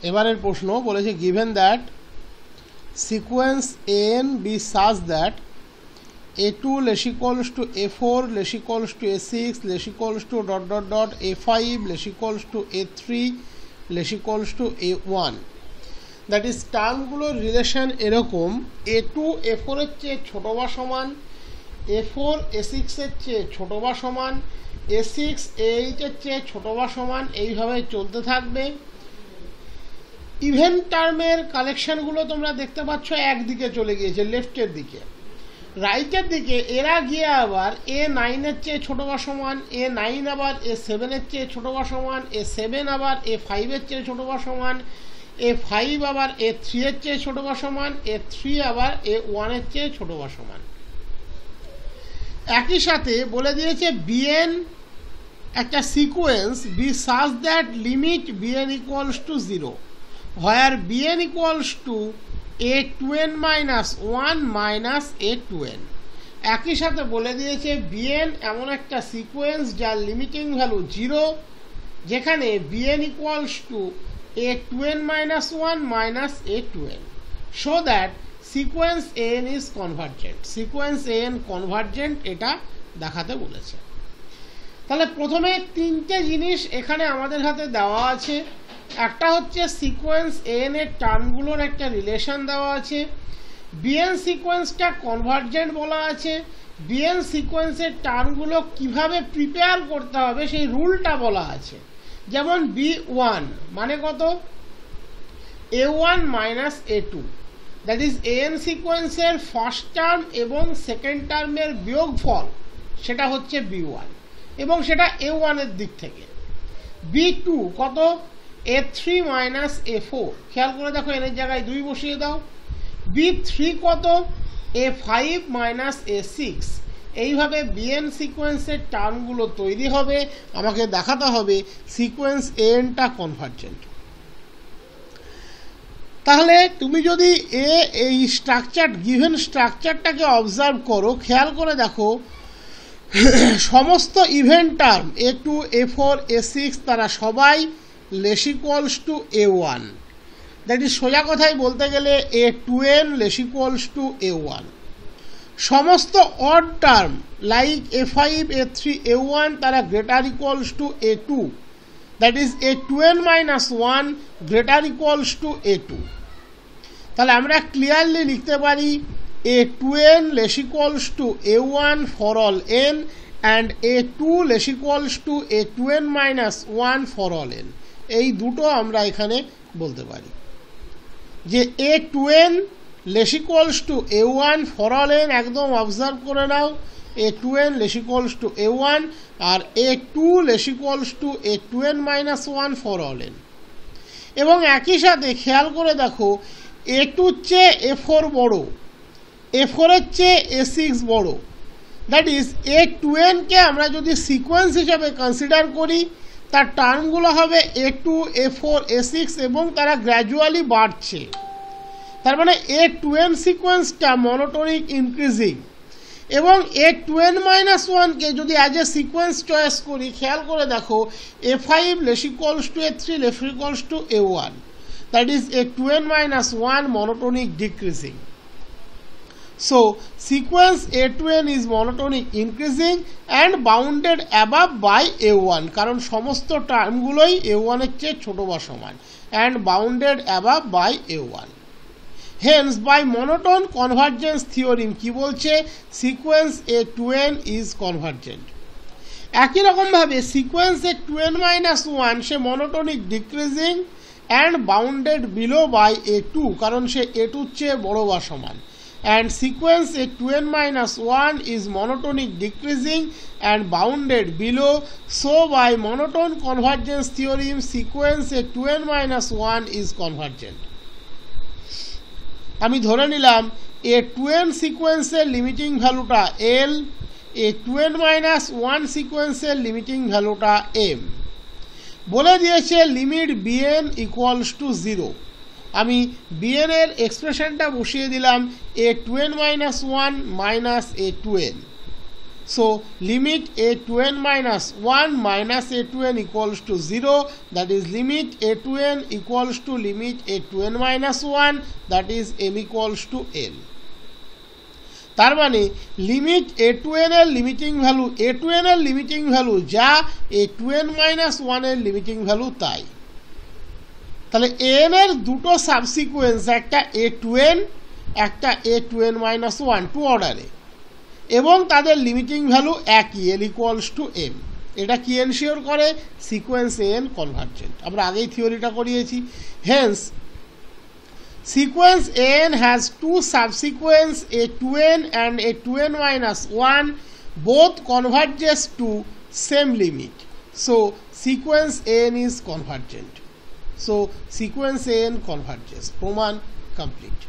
এবারের প্রশ্ন বলেছে given that sequence an be such that a2 less equals to a4 less equals to a6 less equals to dot dot dot a5 less equals to a3 less equals to a1, that is টার্মগুলোর relation এরকম a2 a4 এর চেয়ে ছোট বা সমান, a4 a6 এর চেয়ে ছোট বা সমান, a6 a8 এর চেয়ে ছোট বা সমান, এইভাবে চলতে থাকবে। ইভেন টার্মের কালেকশনগুলো তোমরা দেখতে পাচ্ছ একদিকে চলে গিয়েছে, লেফটের দিকে। রাইটের দিকে এরা গিয়ে আবার a9 এর চেয়ে ছোট বা সমান, a9 আবার a7 এর চেয়ে ছোট বা সমান, a7 আবার a5 এর চেয়ে ছোট বা সমান, a5 আবার a3 এর চেয়ে ছোট বা সমান, a3 আবার a1 এর চেয়ে ছোট বা সমান। একই সাথে বলে দিয়েছে bn একটা sequence be such that limit bn equals to 0 where bn equals to a2n minus 1 minus a2n। একই সাথে বলে দিয়েছে bn এমন একটা সিকোয়েন্স যার লিমিটিং ভ্যালু 0 যেখানে bn equals to a2n minus 1 minus a2n, so that sequence an is convergent। sequence an convergent এটা দেখাতে বলেছে। তাহলে প্রথমে তিনটে জিনিস এখানে আমাদের হাতে দেওয়া আছে। একটা হচ্ছে সিকোয়েন্স an এর টার্মগুলোর একটা রিলেশন দেওয়া আছে, bn সিকোয়েন্সটা কনভার্জেন্ট বলা আছে, bn সিকোয়েন্সের টার্মগুলো কিভাবে প্রিপেয়ার করতে হবে সেই রুলটা বলা আছে। যেমন b1 মানে কত, a1 minus a2, that is an সিকোয়েন্সের ফার্স্ট টার্ম এবং সেকেন্ড টার্মের বিয়োগফল, সেটা হচ্ছে b1 এবং সেটা a1 এর দিক থেকে। b2 কত, a3 মাইনাস a4, খেয়াল করে দেখো এর জায়গায় 2 বসিয়ে দাও। b3 কত, a5 মাইনাস a6। এইভাবে bn সিকোয়েন্সের টার্মগুলো তৈরি হবে। আমাকে দেখাতে হবে সিকোয়েন্স anটা কনভার্জেন্ট। তাহলে তুমি যদি এই স্ট্রাকচার গিভেন স্ট্রাকচারটাকে অবজার্ভ করো, খেয়াল করে দেখো সমস্ত event term a2 a4 a6 তারা সবাই less equals to a1, that is সোজা কথায় বলতে গেলে a2n less equals to a1। সমস্ত odd term like a5 a3 a1 তারা greater equals to a2, that is a2n minus 1 greater equals to a2। তাহলে আমরা ক্লিয়ারলি লিখতে পারি a2n less equals to a1 for all n and a2 less equals to a2n minus 1 for all n। এই দুটো আমরা এখানে বলতে পারি যে a2n less equals to a1 for all n, একদম অবজার্ভ করে নাও a2n less equals to a1 R a2 less equals to a2n minus 1 for all n। এবং একই সাথে খেয়াল করে দেখো a2 চেয়ে a4 বড়, a4 এর চেয়ে a6 বড়, দ্যাট ইজ a2n কে আমরা যদি সিকোয়েন্স হিসাবে কনসিডার করি তার টার্মগুলো হবে a2 a4 a6 এবং তারা গ্র্যাজুয়ালি বাড়ছে। তার মানে a2n সিকোয়েন্সটা মনোটোনিক ইনক্রিজিং এবং a2n মাইনাস 1 কে যদি অ্যাজ এ সিকোয়েন্স চয়েস করি, খেয়াল করে দেখো a5 less equals to a3 less equals to a1, that is a2n minus 1 monotonic decreasing. So sequence a2n is monotonic increasing and bounded above by a1, কারণ সমস্ত টার্মগুলোই a1 এর চেয়ে ছোট বা সমান, and bounded above by a1। Hence by monotone convergence theorem কি বলছে, sequence a2n is convergent। একই রকম ভাবে sequence a2n minus 1 say monotonic decreasing and bounded below by a2, কারণ সে a2 এর চেয়ে বড় বা সমান, and sequence a2n minus 1 is monotonic decreasing and bounded below, so by monotone convergence theorem sequence a2n minus 1 is convergent। আমি ধরে নিলাম a2n সিকোয়েন্সের লিমিটিং ভ্যালুটা l, a2n minus 1 সিকোয়েন্সের লিমিটিং ভ্যালুটা m। বলে দিয়েছে লিমিট bn ইকুয়ালস টু 0। আমি bn এর এক্সপ্রেশনটা বসিয়ে দিলাম a2n minus 1 minus a2n। So limit a to n minus 1 minus a to n equals to 0, that is limit a to n equals to limit a to n minus 1, that is m equals to n. তার মানে limit a to n এর limiting value a to n এর limiting value যা a to n minus 1 এর limiting value তাই। তাহলে n এর দুটো সাবসিকুয়েন্স, একটা a to n একটা a to n minus 1 to অর্ডারে, এবং তাদের লিমিটিং ভ্যালু একই l ইকুয়ালস টু m। এটা কি এনশিওর করে? Sequence n convergent. আমরা আগেই থিওরিটা করিয়েছি। Hence sequence n has two subsequence a to n and a to n minus 1, both converges to same limit, so sequence n is convergent, so sequence n converges। প্রমাণ complete।